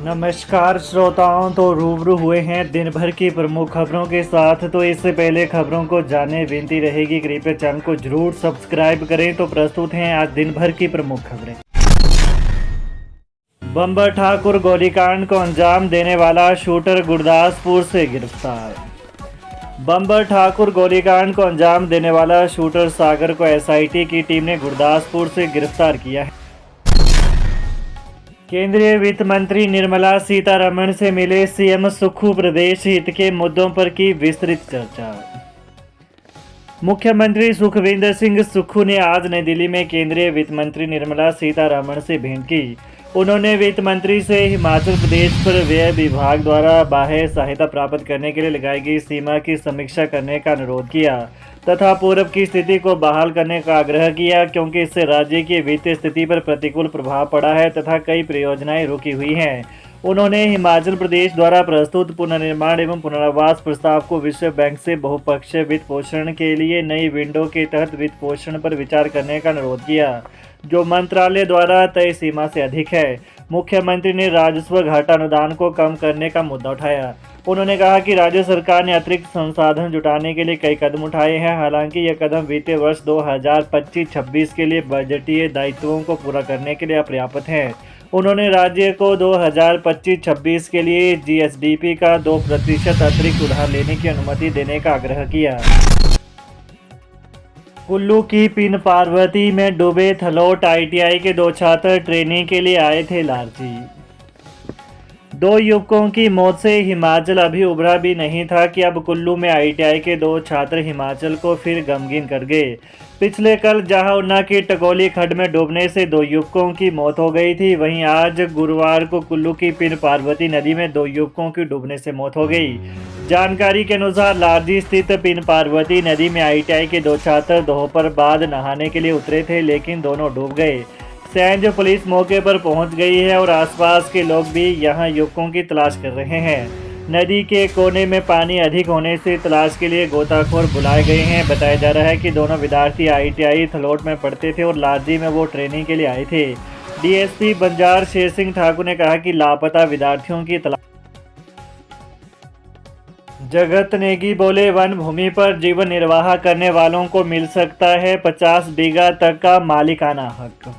नमस्कार श्रोताओं, तो रूबरू हुए हैं दिन भर की प्रमुख खबरों के साथ। तो इससे पहले खबरों को जानने विनती रहेगी, कृपया चैनल को जरूर सब्सक्राइब करें। तो प्रस्तुत हैं आज दिन भर की प्रमुख खबरें। बम्बर ठाकुर गोलीकांड को अंजाम देने वाला शूटर गुरदासपुर से गिरफ्तार। बम्बर ठाकुर गोलीकांड को अंजाम देने वाला शूटर सागर को एसआईटी की टीम ने गुरदासपुर से गिरफ्तार किया है। केंद्रीय वित्त मंत्री निर्मला सीतारमण से मिले सीएम सुक्खू। प्रदेश हित के मुद्दों पर की विस्तृत चर्चा। मुख्यमंत्री सुखविंदर सिंह सुक्खू ने आज नई दिल्ली में केंद्रीय वित्त मंत्री निर्मला सीतारमण से भेंट की। उन्होंने वित्त मंत्री से हिमाचल प्रदेश पर व्यय विभाग द्वारा बाह्य सहायता प्राप्त करने के लिए लगाई गई सीमा की समीक्षा करने का अनुरोध किया तथा पूर्व की स्थिति को बहाल करने का आग्रह किया, क्योंकि इससे राज्य की वित्तीय स्थिति पर प्रतिकूल प्रभाव पड़ा है तथा कई परियोजनाएं रुकी हुई हैं। उन्होंने हिमाचल प्रदेश द्वारा प्रस्तुत पुनर्निर्माण एवं पुनर्वास प्रस्ताव को विश्व बैंक से बहुपक्षीय वित्त पोषण के लिए नई विंडो के तहत वित्त पोषण पर विचार करने का अनुरोध किया, जो मंत्रालय द्वारा तय सीमा से अधिक है। मुख्यमंत्री ने राजस्व घाटा अनुदान को कम करने का मुद्दा उठाया। उन्होंने कहा कि राज्य सरकार ने अतिरिक्त संसाधन जुटाने के लिए कई कदम उठाए हैं। हालांकि यह कदम वित्तीय वर्ष 2025-26 के लिए बजटीय दायित्वों को पूरा करने के लिए अपर्याप्त हैं। उन्होंने राज्य को 2025-26 के लिए जीएसडीपी का 2% अतिरिक्त उधार लेने की अनुमति देने का आग्रह किया। कुल्लू की पिन पार्वती में डूबे थलोट आईटीआई के 2 छात्र ट्रेनिंग के लिए आए थे लालची। 2 युवकों की मौत से हिमाचल अभी उभरा भी नहीं था कि अब कुल्लू में आईटीआई के 2 छात्र हिमाचल को फिर गमगीन कर गए। पिछले कल जहां ऊना की टकोली खड्ड में डूबने से 2 युवकों की मौत हो गई थी, वहीं आज गुरुवार को कुल्लू की पिन पार्वती नदी में 2 युवकों की डूबने से मौत हो गई। जानकारी के अनुसार लारजी स्थित पिन पार्वती नदी में आईटीआई के 2 छात्र दोपहर बाद नहाने के लिए उतरे थे, लेकिन दोनों डूब गए। सैन्य पुलिस मौके पर पहुंच गई है और आसपास के लोग भी यहां युवकों की तलाश कर रहे हैं। नदी के कोने में पानी अधिक होने से तलाश के लिए गोताखोर बुलाए गए हैं। बताया जा रहा है कि दोनों विद्यार्थी आईटीआई थलोट में पढ़ते थे और लारजी में वो ट्रेनिंग के लिए आए थे। डीएसपी बंजार शेर सिंह ठाकुर ने कहा कि लापता विद्यार्थियों की तलाश। जगत नेगी बोले, वन भूमि पर जीवन निर्वाह करने वालों को मिल सकता है 50 बीघा तक का मालिकाना हक।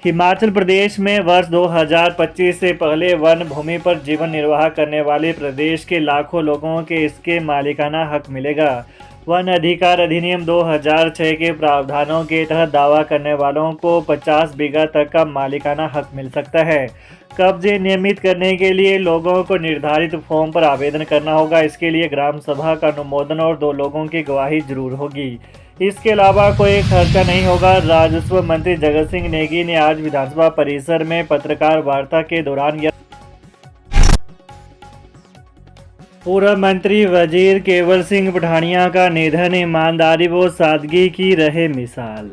हिमाचल प्रदेश में वर्ष 2025 से पहले वन भूमि पर जीवन निर्वाह करने वाले प्रदेश के लाखों लोगों के इसके मालिकाना हक मिलेगा। वन अधिकार अधिनियम 2006 के प्रावधानों के तहत दावा करने वालों को 50 बीघा तक का मालिकाना हक मिल सकता है। कब्जे नियमित करने के लिए लोगों को निर्धारित फॉर्म पर आवेदन करना होगा। इसके लिए ग्राम सभा का अनुमोदन और 2 लोगों की गवाही जरूर होगी। इसके अलावा कोई खर्चा नहीं होगा। राजस्व मंत्री जगत सिंह नेगी ने आज विधानसभा परिसर में पत्रकार वार्ता के दौरान पूर्व मंत्री वजीर केवल सिंह पठानिया का निधन ईमानदारी व सादगी की रहे मिसाल।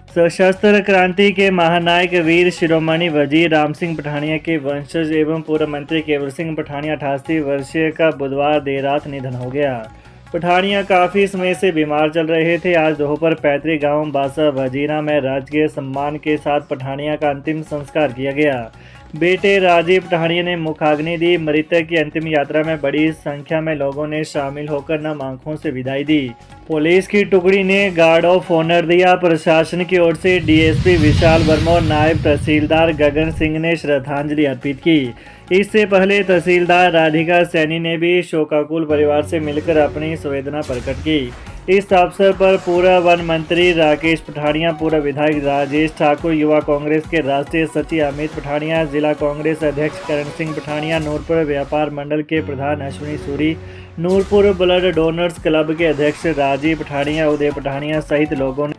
सशस्त्र क्रांति के महानायक वीर शिरोमणि वजीर राम सिंह पठानिया के वंशज एवं पूर्व मंत्री केवल सिंह पठानिया 88 वर्षीय का बुधवार देर रात निधन हो गया। पठानिया काफ़ी समय से बीमार चल रहे थे। आज दोपहर पैतृक गांव बासा वजीरा में राजकीय सम्मान के साथ पठानिया का अंतिम संस्कार किया गया। बेटे राजीव पठानिया ने मुखाग्नि दी। मृतक की अंतिम यात्रा में बड़ी संख्या में लोगों ने शामिल होकर नम आंखों से विदाई दी। पुलिस की टुकड़ी ने गार्ड ऑफ ऑनर दिया। प्रशासन की ओर से डीएसपी विशाल वर्मा और नायब तहसीलदार गगन सिंह ने श्रद्धांजलि अर्पित की। इससे पहले तहसीलदार राधिका सैनी ने भी शोकाकुल परिवार से मिलकर अपनी संवेदना प्रकट की। इस अवसर पर पूर्व वन मंत्री राकेश पठानिया, पूर्व विधायक राजेश ठाकुर, युवा कांग्रेस के राष्ट्रीय सचिव अमित पठानिया, जिला कांग्रेस अध्यक्ष करण सिंह पठानिया, नूरपुर व्यापार मंडल के प्रधान Ashwini Suri, Noorpur blood donors club के अध्यक्ष राजीव पठानिया, उदय पठानिया सहित लोगों ने।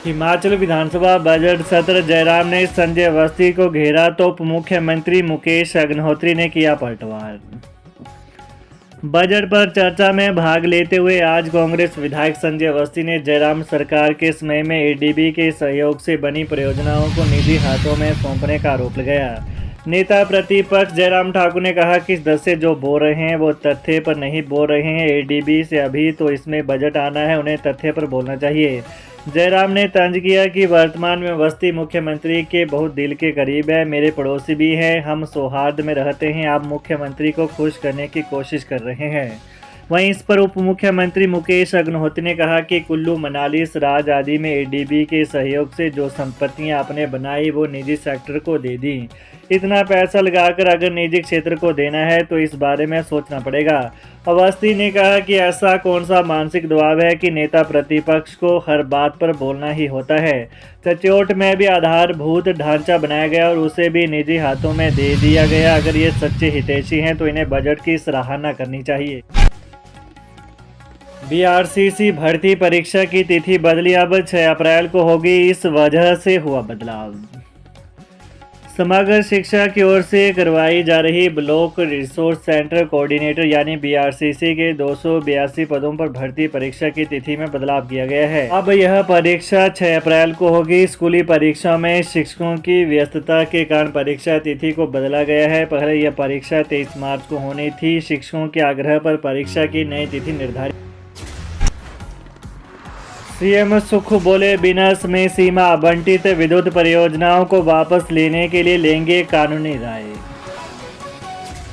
हिमाचल विधानसभा बजट सत्र। जयराम ने संजय अवस्थी को घेरा तो उप मुख्यमंत्री मुकेश अग्निहोत्री ने किया पलटवार। बजट पर चर्चा में भाग लेते हुए आज कांग्रेस विधायक संजय अवस्थी ने जयराम सरकार के समय में एडीबी के सहयोग से बनी परियोजनाओं को निजी हाथों में सौंपने का आरोप लगाया। नेता प्रतिपक्ष जयराम ठाकुर ने कहा कि सदस्य जो बोल रहे हैं वो तथ्य पर नहीं बोल रहे हैं। एडीबी से अभी तो इसमें बजट आना है, उन्हें तथ्य पर बोलना चाहिए। जयराम ने तंज किया कि वर्तमान में अवस्थी मुख्यमंत्री के बहुत दिल के करीब है, मेरे पड़ोसी भी हैं, हम सौहार्द में रहते हैं, आप मुख्यमंत्री को खुश करने की कोशिश कर रहे हैं। वहीं इस पर उप मुख्यमंत्री मुकेश अग्निहोत्री ने कहा कि कुल्लू मनाली सराज आदि में एडीबी के सहयोग से जो संपत्तियां आपने बनाई वो निजी सेक्टर को दे दी। इतना पैसा लगाकर अगर निजी क्षेत्र को देना है तो इस बारे में सोचना पड़ेगा। अवस्थी ने कहा कि ऐसा कौन सा मानसिक दबाव है कि नेता प्रतिपक्ष को हर बात पर बोलना ही होता है। चच्योट में भी आधारभूत ढांचा बनाया गया और उसे भी निजी हाथों में दे दिया गया। अगर ये सच्चे हितैषी हैं तो इन्हें बजट की सराहना करनी चाहिए। बीआरसीसी भर्ती परीक्षा की तिथि बदली, अब 6 अप्रैल को होगी, इस वजह से हुआ बदलाव। समग्र शिक्षा की ओर से करवाई जा रही ब्लॉक रिसोर्स सेंटर कोऑर्डिनेटर यानी बीआरसीसी के 282 पदों पर भर्ती परीक्षा की तिथि में बदलाव किया गया है। अब यह परीक्षा 6 अप्रैल को होगी। स्कूली परीक्षा में शिक्षकों की व्यस्तता के कारण परीक्षा तिथि को बदला गया है। पहले यह परीक्षा 23 मार्च को होनी थी। शिक्षकों के आग्रह पर परीक्षा की नई तिथि निर्धारित। सीएम सुक्खू बोले, बिना समय सीमा आवंटित विद्युत परियोजनाओं को वापस लेने के लिए लेंगे कानूनी राय।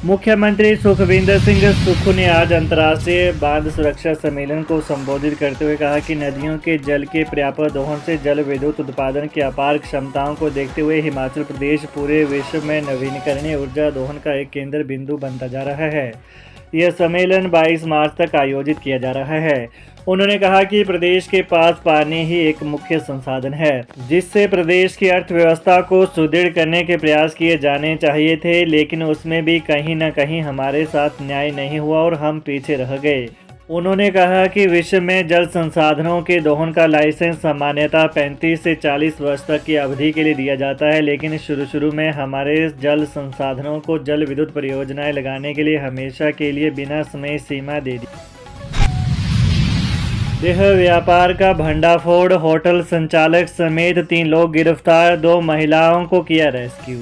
मुख्यमंत्री सुखविंदर सिंह सुक्खू ने आज अंतर्राष्ट्रीय बांध सुरक्षा सम्मेलन को संबोधित करते हुए कहा कि नदियों के जल के पर्याप्त दोहन से जल विद्युत उत्पादन की अपार क्षमताओं को देखते हुए हिमाचल प्रदेश पूरे विश्व में नवीकरणीय ऊर्जा दोहन का एक केंद्र बिंदु बनता जा रहा है। यह सम्मेलन 22 मार्च तक आयोजित किया जा रहा है। उन्होंने कहा कि प्रदेश के पास पानी ही एक मुख्य संसाधन है, जिससे प्रदेश की अर्थव्यवस्था को सुदृढ़ करने के प्रयास किए जाने चाहिए थे, लेकिन उसमें भी कहीं न कहीं हमारे साथ न्याय नहीं हुआ और हम पीछे रह गए। उन्होंने कहा कि विश्व में जल संसाधनों के दोहन का लाइसेंस सामान्यतः 35 से 40 वर्ष तक की अवधि के लिए दिया जाता है, लेकिन शुरू में हमारे जल संसाधनों को जल विद्युत परियोजनाएं लगाने के लिए हमेशा के लिए बिना समय सीमा दे दी। देह व्यापार का भंडाफोड़, होटल संचालक समेत 3 लोग गिरफ्तार, 2 महिलाओं को किया रेस्क्यू।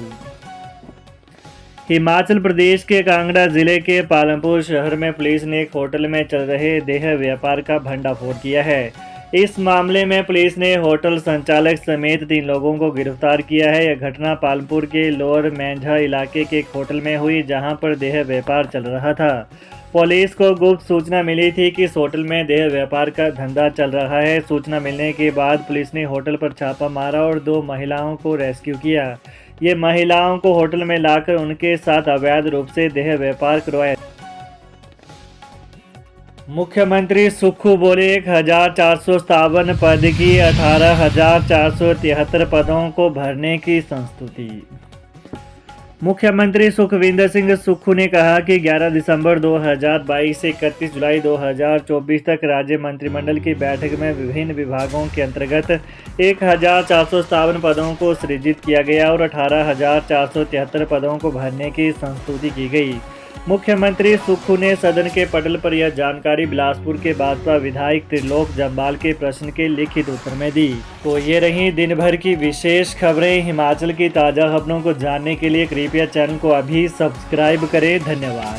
हिमाचल प्रदेश के कांगड़ा जिले के पालमपुर शहर में पुलिस ने एक होटल में चल रहे देह व्यापार का भंडाफोड़ किया है। इस मामले में पुलिस ने होटल संचालक समेत 3 लोगों को गिरफ्तार किया है। यह घटना पालमपुर के लोअर मेंझा इलाके के एक होटल में हुई, जहां पर देह व्यापार चल रहा था। पुलिस को गुप्त सूचना मिली थी कि इस होटल में देह व्यापार का धंधा चल रहा है। सूचना मिलने के बाद पुलिस ने होटल पर छापा मारा और 2 महिलाओं को रेस्क्यू किया। ये महिलाओं को होटल में लाकर उनके साथ अवैध रूप से देह व्यापार करवाया। मुख्यमंत्री सुक्खू बोले, 1457 पद की 18,473 पदों को भरने की संस्तुति। मुख्यमंत्री सुखविंदर सिंह सुक्खू ने कहा कि 11 दिसंबर 2022 से 31 जुलाई 2024 तक राज्य मंत्रिमंडल की बैठक में विभिन्न विभागों के अंतर्गत 1457 पदों को सृजित किया गया और 18,473 पदों को भरने की संस्तुति की गई। मुख्यमंत्री सुक्खू ने सदन के पटल पर यह जानकारी बिलासपुर के भाजपा विधायक त्रिलोक जम्वाल के प्रश्न के लिखित उत्तर में दी। तो ये रही दिन भर की विशेष खबरें। हिमाचल की ताज़ा खबरों को जानने के लिए कृपया चैनल को अभी सब्सक्राइब करें। धन्यवाद।